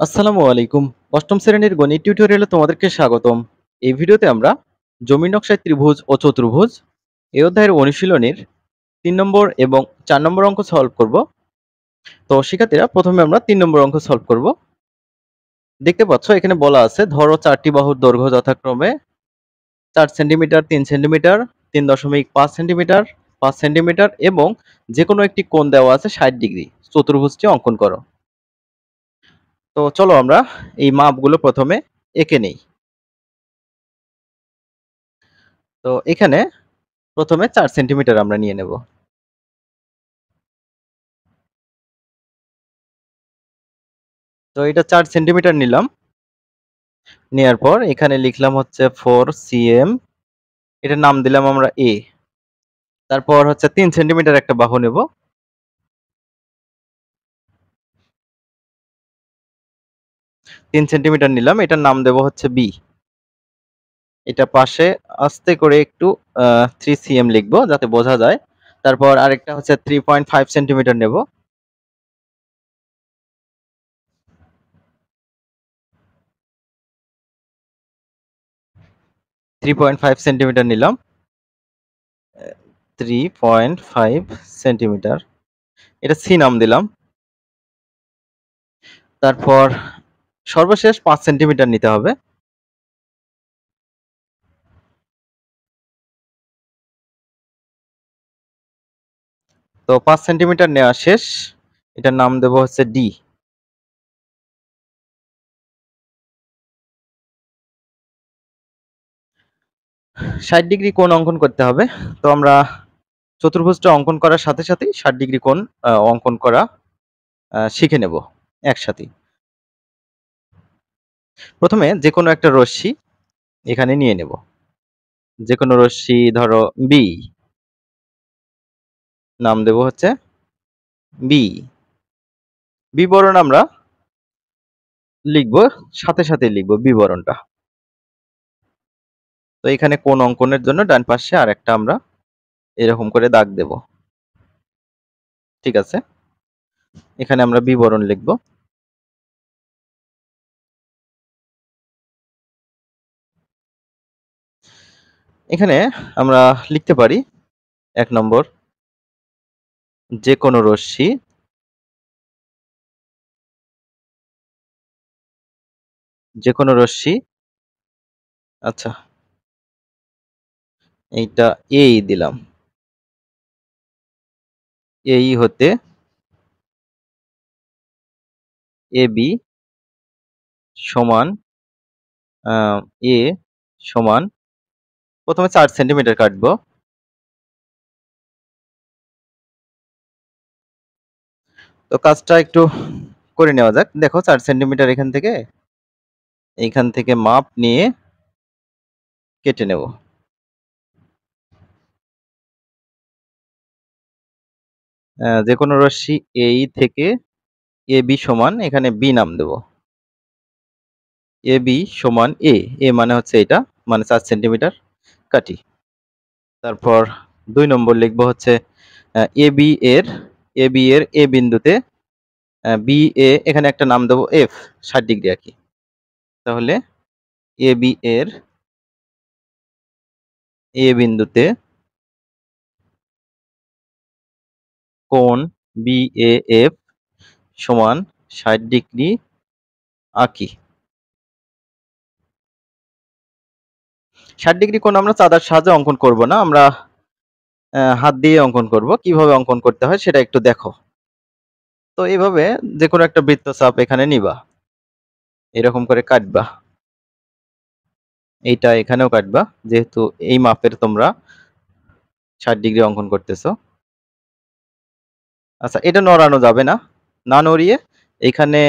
আসসালামু আলাইকুম। অষ্টম শ্রেণীর গণিত টিউটোরিয়ালে তোমাদেরকে স্বাগতম। এই ভিডিওতে আমরা জমির নকশায় ত্রিভুজ ও চতুর্ভুজ এই অধ্যায়ের অনুশীলনীর ৩ নম্বর এবং ৪ নম্বর অঙ্ক সলভ করব। তো শিক্ষার্থীরা প্রথমে আমরা ৩ নম্বর অঙ্ক সলভ করব। দেখতে পাচ্ছ এখানে বলা আছে ধরো ৪টি বাহুর দৈর্ঘ্য যথাক্রমে ৪ সেন্টিমিটার, ৩ সেন্টিমিটার, ৩.৫ সেন্টিমিটার, ৫ সেন্টিমিটার এবং যেকোনো একটি কোণ দেওয়া আছে ৬০ ডিগ্রি। চতুর্ভুজটি অঙ্কন করো। তো চলো আমরা এই মাপগুলো প্রথমে এঁকে নেই। তো এখানে প্রথমে ৪ সেন্টিমিটার আমরা নিয়ে নেব। তো এটা ৪ সেন্টিমিটার নিলাম। নেয়ার পর এখানে লিখলাম হচ্ছে 4 সিএম, এটার নাম দিলাম আমরা এ। তারপর হচ্ছে ৩ সেন্টিমিটার একটা বাহু নেব। ৩ সেন্টিমিটার নিলাম, এটার নাম দেব হচ্ছে বি। এটা পাশে আস্তে করে একটু 3 সিএম লিখবো যাতে বোঝা যায়। তারপর আরেকটা হচ্ছে 3.5 সেন্টিমিটার নেব। 3.5 সেন্টিমিটার নিলাম। 3.5 সেন্টিমিটার, এটা সি নাম দিলাম। তারপর সর্বশেষ ৫ সেন্টিমিটার নিতে হবে। তো ৫ সেন্টিমিটার নেওয়া শেষ, এটার নাম দেব হচ্ছে ডি। ৬০ ডিগ্রি কোণ অঙ্কন করতে হবে। তো আমরা চতুর্ভুজটা অঙ্কন করার সাথে সাথেই ৬০ ডিগ্রি কোণ অঙ্কন করা শিখে নেব একসাথেই। প্রথমে যে কোনো একটা রশ্মি এখানে নিয়ে নেব। যে কোনো রশ্মি ধরো বি, নাম দেব হচ্ছে বি। বিবরণ আমরা লিখব, সাথে সাথে লিখব বিবরণটা। তো এখানে কোণ অঙ্কনের জন্য ডান পাশে আরেকটা আমরা এরকম করে দাগ দেব। ঠিক আছে, এখানে আমরা বিবরণ লিখব। এখানে আমরা লিখতে পারি ১ নম্বর, যে কোনো রশ্মি আচ্ছা এইটা এই দিলাম, এই হতে এ বি সমান এ সমান প্রথমে ৪ সেন্টিমিটার কাটবো। তো কাজটা একটু করে নেওয়া যাক। দেখো ৪ সেন্টিমিটার এইখান থেকে মাপ নিয়ে কেটে নেব। যে কোনো রশ্মি এই থেকে এ বি সমান, এখানে বি নাম দেব। এ বি সমান এ, এ মানে হচ্ছে এটা, মানে ৪ সেন্টিমিটার কাটি। তারপর ২ নম্বর লিখবো হচ্ছে এ বি এর এ বিন্দুতে বি এ, এখানে একটা নাম দেবো এফ, ৬০ ডিগ্রি আঁকি। তাহলে এ বি এর এ বিন্দুতে কোণ বি এ এফ সমান ৬০ ডিগ্রি আঁকি। ৬০ ডিগ্রি কোণ আমরা চাঁদার সাহায্যে অঙ্কন করব না, আমরা হাত দিয়ে অঙ্কন করব। কিভাবে অঙ্কন করতে হয় সেটা একটু দেখো। তো এইভাবে যে কোনো একটা বৃত্তচাপ এখানে নিবা, এরকম করে কাটবা। এইটা এখানেও কাটবা, যেহেতু এই মাপের তোমরা ৬০ ডিগ্রি অঙ্কন করতেছো। আচ্ছা, এটা নড়ানো যাবে না, না নড়িয়ে এইখানে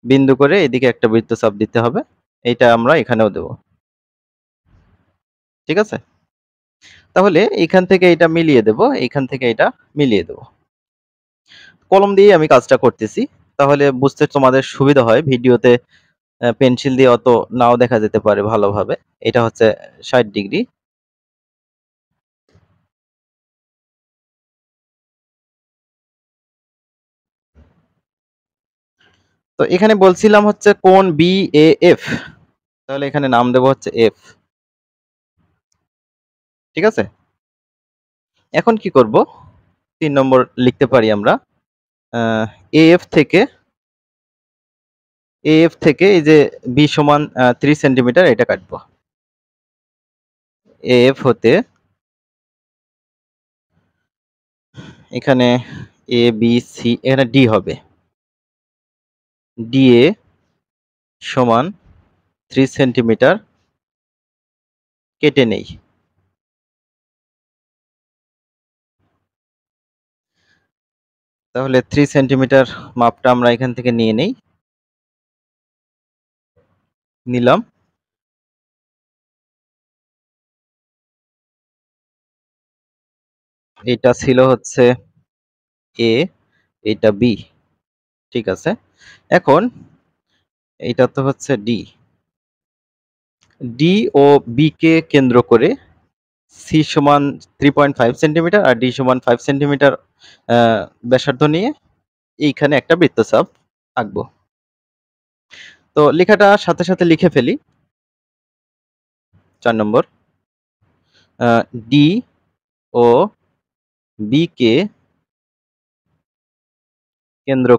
বিন্দু করে এদিকে একটা বৃত্তচাপ দিতে হবে। এইটা আমরা এখানেও দেব। ঠিক আছে, তাহলে এইখান থেকে এটা মিলিয়ে দেব, এইখান থেকে এটা মিলিয়ে দেব। কলম দিয়ে আমি কাজটা করতেছি, তাহলে বুঝতে তোমাদের সুবিধা হয়। ভিডিওতে পেন্সিল দিয়ে অত নাও দেখা যেতে পারে ভালোভাবে। এটা হচ্ছে ৬০ ডিগ্রি। তো এখানে বলছিলাম হচ্ছে কোণ BAF, তাহলে এখানে নাম দেব হচ্ছে এফ। ঠিক আছে, এখন কি করব, 3 নম্বর লিখতে পারি আমরা এএফ থেকে এই যে বি সমান 3 সেন্টিমিটার এটা কাটবো। এএফ হতে এখানে ABC, এখানে ডি হবে, ডিএ সমান 3 সেন্টিমিটার কেটে নেই। তাহলে 3 সেন্টিমিটার মাপটা আমরা এখান থেকে নিয়ে নেই, নিলাম। এটা ছিল হচ্ছে এ, এটা বি। ঠিক আছে, এখন এটা তো হচ্ছে ডি। ডি ও বি কে কেন্দ্র করে সি সমান 3.5 সেন্টিমিটার আর ডি সমান 5 সেন্টিমিটার ব্যাসার্ধ নিয়ে এইখানে একটা বৃত্তচাপ আঁকবো। তো লেখাটা সাথে সাথে লিখে ফেলি। 4 নম্বর, ডি ও বি কে কেন্দ্র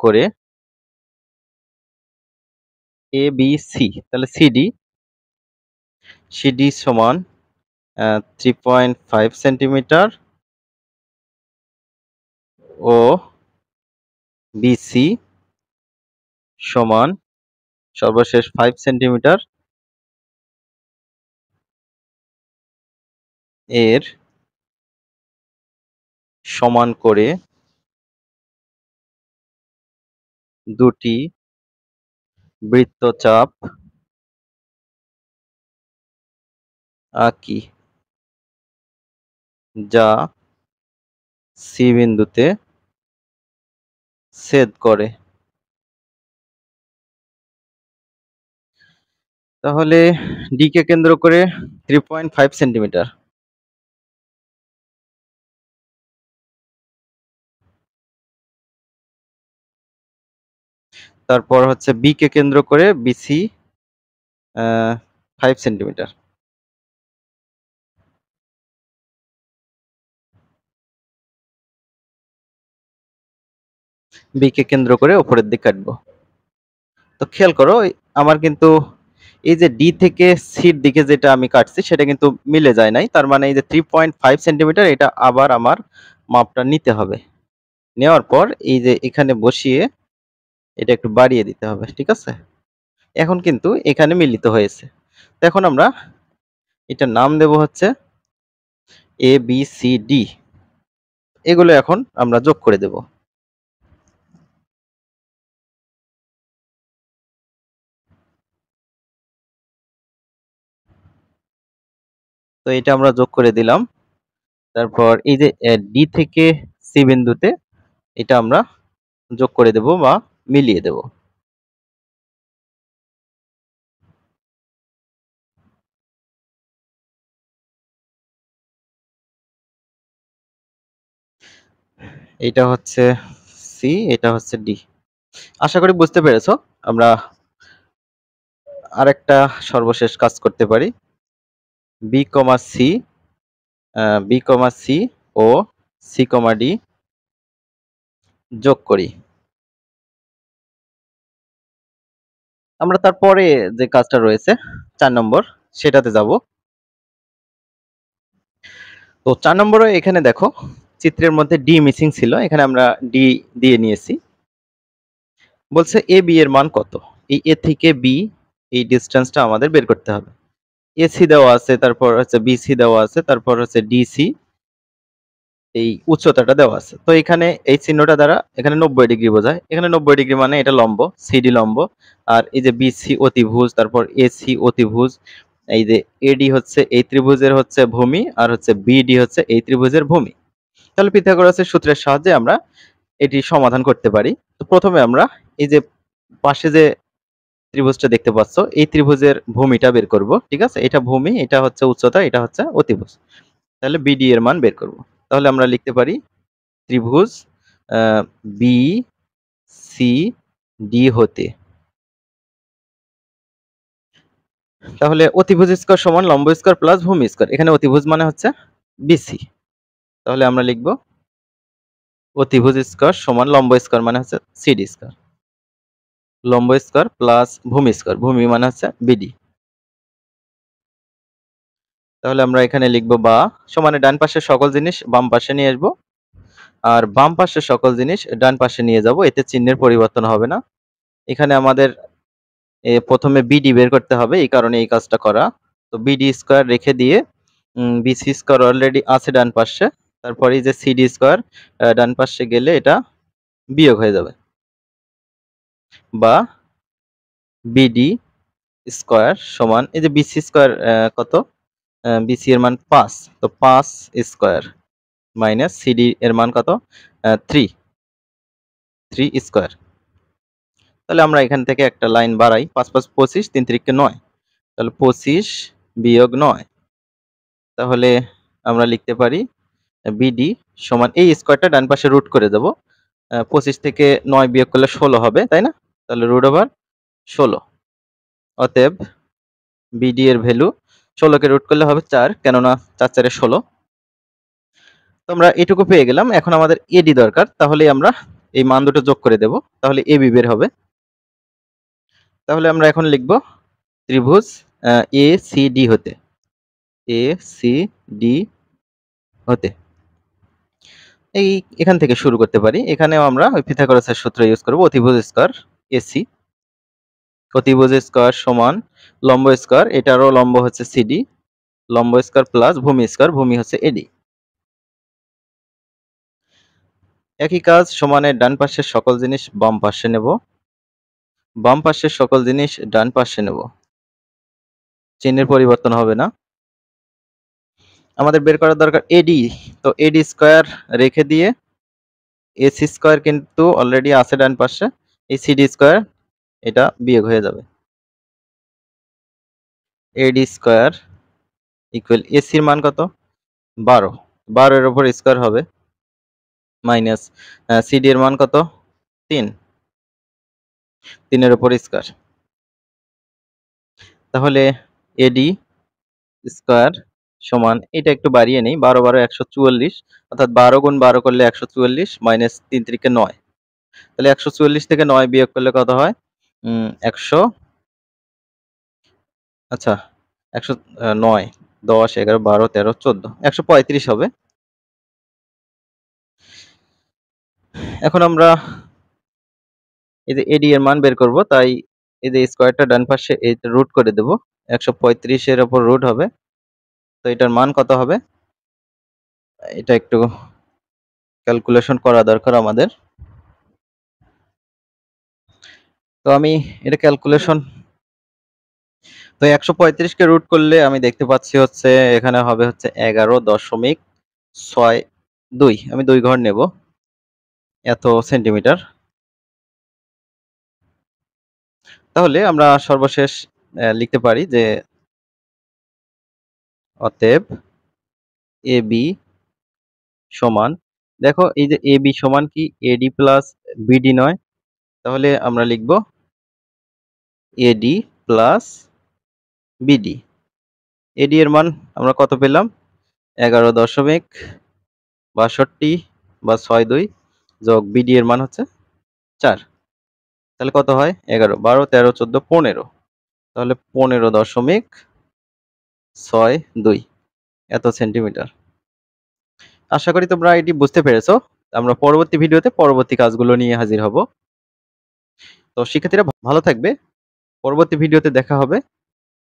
করে এ বি সি, তাহলে সিডি সমান 3.5 সেন্টিমিটার ও বিসি সমান সর্বশেষ 5 সেন্টিমিটার এর সমান করে দুটি বৃত্তচাপ আঁকি যা সি বিন্দুতে ছেদ করে। তাহলে ডি কে কেন্দ্র করে 3.5 সেন্টিমিটার, তারপর হচ্ছে বি কে কেন্দ্র করে বিসি 5 সেন্টিমিটার, বি কে কেন্দ্র করে উপরের দিকে কাটবো। তো খেয়াল করো আমার কিন্তু এই যে ডি থেকে সির দিকে যেটা আমি কাটছি সেটা কিন্তু মিলে যায় নাই, তার মানে এই যে 3.5 সেন্টিমিটার এটা আবার আমার মাপটা নিতে হবে। নেওয়ার পর এই যে এখানে বসিয়ে এটা একটু বাড়িয়ে দিতে হবে। ঠিক আছে, এখন কিন্তু এখানে মিলিত হয়েছে। তো এখন আমরা এটার নাম দেব হচ্ছে ABCD। এগুলো এখন আমরা যোগ করে দেব। তো এটা আমরা যোগ করে দিলাম। তারপর এই যে ডি থেকে সি বিন্দুতে এটা আমরা যোগ করে দেব বা মিলিয়ে দেব। এটা হচ্ছে সি, এটা হচ্ছে ডি। আশা করি বুঝতে পেরেছো। আমরা আরেকটা সর্বশেষ কাজ করতে পারি। বি কমা সি, ও সি কমা ডি যোগ করি। আমরা তারপরে যে কাজটা রয়েছে 4 নম্বর সেটাতে যাব। তো 4 নম্বরে এখানে দেখো চিত্রের মধ্যে ডি মিসিং ছিল, এখানে আমরা ডি দিয়ে নিয়েছি। বলছে এ বি এর মান কত, এই এ থেকে বি এই ডিসটেন্সটা আমাদের বের করতে হবে। এসি দেওয়া আছে, তারপর হচ্ছে বিসি দেওয়া আছে, তারপর হচ্ছে ডিসি এই উচ্চতাটা দেওয়া আছে। তো এখানে এই চিহ্নটা দ্বারা এখানে 90 ডিগ্রি বোঝায়, এখানে 90 ডিগ্রি মানে এটা লম্ব, সিডি লম্ব, আর এই যে বিসি অতিভুজ, তারপর এসি অতিভুজ, এই যে এডি হচ্ছে এই ত্রিভুজের হচ্ছে ভূমি, আর হচ্ছে বিডি হচ্ছে এই ত্রিভুজের ভূমি। তাহলে পিথাগোরাসের সূত্রের সাহায্যে আমরা এটি সমাধান করতে পারি। তো প্রথমে আমরা এই যে পাশে যে ত্রিভুজটা দেখতে পাচ্ছ এই ত্রিভুজের ভূমিটা বের করব। ঠিক আছে, এটা ভূমি, এটা হচ্ছে উচ্চতা, এটা হচ্ছে অতিভুজ। তাহলে বিডি এর মান বের করব। তাহলে আমরা লিখতে পারি ত্রিভুজ বি সি ডি হতে। তাহলে অতিভুজ স্কয়ার সমান লম্ব স্কয়ার প্লাস ভূমি স্কয়ার। এখানে অতিভুজ মানে হচ্ছে বিসি। তাহলে আমরা লিখব অতিভুজ স্কয়ার সমান লম্ব স্কয়ার মানে হচ্ছে সিডি স্কয়ার। লম্ব স্কয়ার প্লাস ভূমি স্কয়ার, ভূমি মানে হচ্ছে বিডি। তাহলে আমরা এখানে লিখব বা সমানে ডান পাশের সকল জিনিস বাম পাশে নিয়ে আসবো, আর বাম পাশের সকল জিনিস ডান পাশে নিয়ে যাব। এতে চিহ্নের পরিবর্তন হবে না। এখানে আমাদের প্রথমে বিডি বের করতে হবে, এই কারণে এই কাজটা করা। তো বিডি স্কয়ার রেখে দিয়ে বিসি স্কয়ার অলরেডি আছে ডান পাশে, তারপরে এই যে সিডি স্কয়ার ডান পাশে গেলে এটা বিয়োগ হয়ে যাবে। বা বিডি স্কয়ার সমান এই যে বিসি স্কয়ার কত, বিসি এর মান 5, তো 5 স্কয়ার মাইনাস সিডি এর মান কত 3 স্কয়ার। তাহলে আমরা এখান থেকে একটা লাইন বাড়াই, 5 5 25, 3 3 9, তাহলে 25 বিয়োগ 9। তাহলে আমরা লিখতে পারি বিডি সমান এই স্কয়ারটা ডান পাশে রুট করে দেব। 25 থেকে 9 বিয়োগ করলে 16 হবে, তাই না? তাহলে রুট ওভার 16। অতএব বিডি এর ভ্যালু 16 কে রুট করলে হবে 4, কেননা 4 4 16। তো আমরা এটুকু পেয়ে গেলাম। এখন আমাদের এডি দরকার, তাহলে আমরা এই মান দুটো যোগ করে দেব, তাহলে এবি বের হবে। তাহলে আমরা এখন লিখব ত্রিভুজ এ সি ডি হতে, এ সি ডি হতে। এখান থেকে শুরু করতে পারি। এখানেও আমরা ওই পিথাগোরাসের সূত্র ইউজ করব, অতিভুজ স্কয়ার এসি। অতিভুজ স্কয়ার সমান লম্ব স্কয়ার, এটারও লম্ব হচ্ছে সিডি, লম্ব স্কয়ার প্লাস ভূমি স্কয়ার, ভূমি হচ্ছে এডি। একই কাজ সমানের ডান পাশের সকল জিনিস বাম পাশে নেব, বাম পাশের সকল জিনিস ডান পাশে নেব, চিহ্নের পরিবর্তন হবে না। আমাদের বের করার দরকার এডি, তো এডি স্কয়ার রেখে দিয়ে এসি স্কয়ার কিন্তু অলরেডি আছে ডান পাশে, এই সিডি স্কয়ার এটা বিয়োগ হয়ে যাবে। এডি স্কয়ার ইকুয়াল এসির মান কত 12, 12 এর উপর স্কয়ার হবে মাইনাস সিডি এর মান কত 3, 3 এর উপর স্কয়ার। তাহলে এডি স্কয়ার সমান, এটা একটু বাড়িয়ে নেই, 12 12 144, অর্থাৎ 12 গুণ 12 করলে 144 মাইনাস 3 3 9। তাহলে 144 থেকে 9 বিয়োগ করলে কত হয় 100, আচ্ছা 109, 10 11 12 13 14, 135 হবে। এখন আমরা এই যে এডি এর মান বের করব, তাই এই যে স্কয়ারটা ডান পাশে এই রুট করে দেব, 135 এর উপর রুট হবে। তো এটার মান কত হবে, এটা একটু ক্যালকুলেশন করা দরকার আমাদের। তো আমি এটা ক্যালকুলেশন, তো 135 কে রুট করলে আমি দেখতে পাচ্ছি হচ্ছে এখানে হবে হচ্ছে 11.62, আমি 2 ঘর নেব, এত সেন্টিমিটার। তাহলে আমরা সর্বশেষ লিখতে পারি যে অতএব এবি সমান, দেখো এই যে এবি সমান কি এডি প্লাস বিডি নয়, তাহলে আমরা লিখব এডি প্লাস বিডি। এডি এর মান আমরা কত পেলাম 11.62 বা 62 যোগ বিডি এর মান হচ্ছে 4, তাহলে কত হয় 11 12 13 14 15, তাহলে 15.62 এত সেন্টিমিটার। আশা করি তোমরা এটি বুঝতে পেরেছো। আমরা পরবর্তী ভিডিওতে পরবর্তী কাজগুলো নিয়ে হাজির হব। তো শিক্ষার্থীরা ভালো থাকবে, পরবর্তী ভিডিওতে দেখা হবে।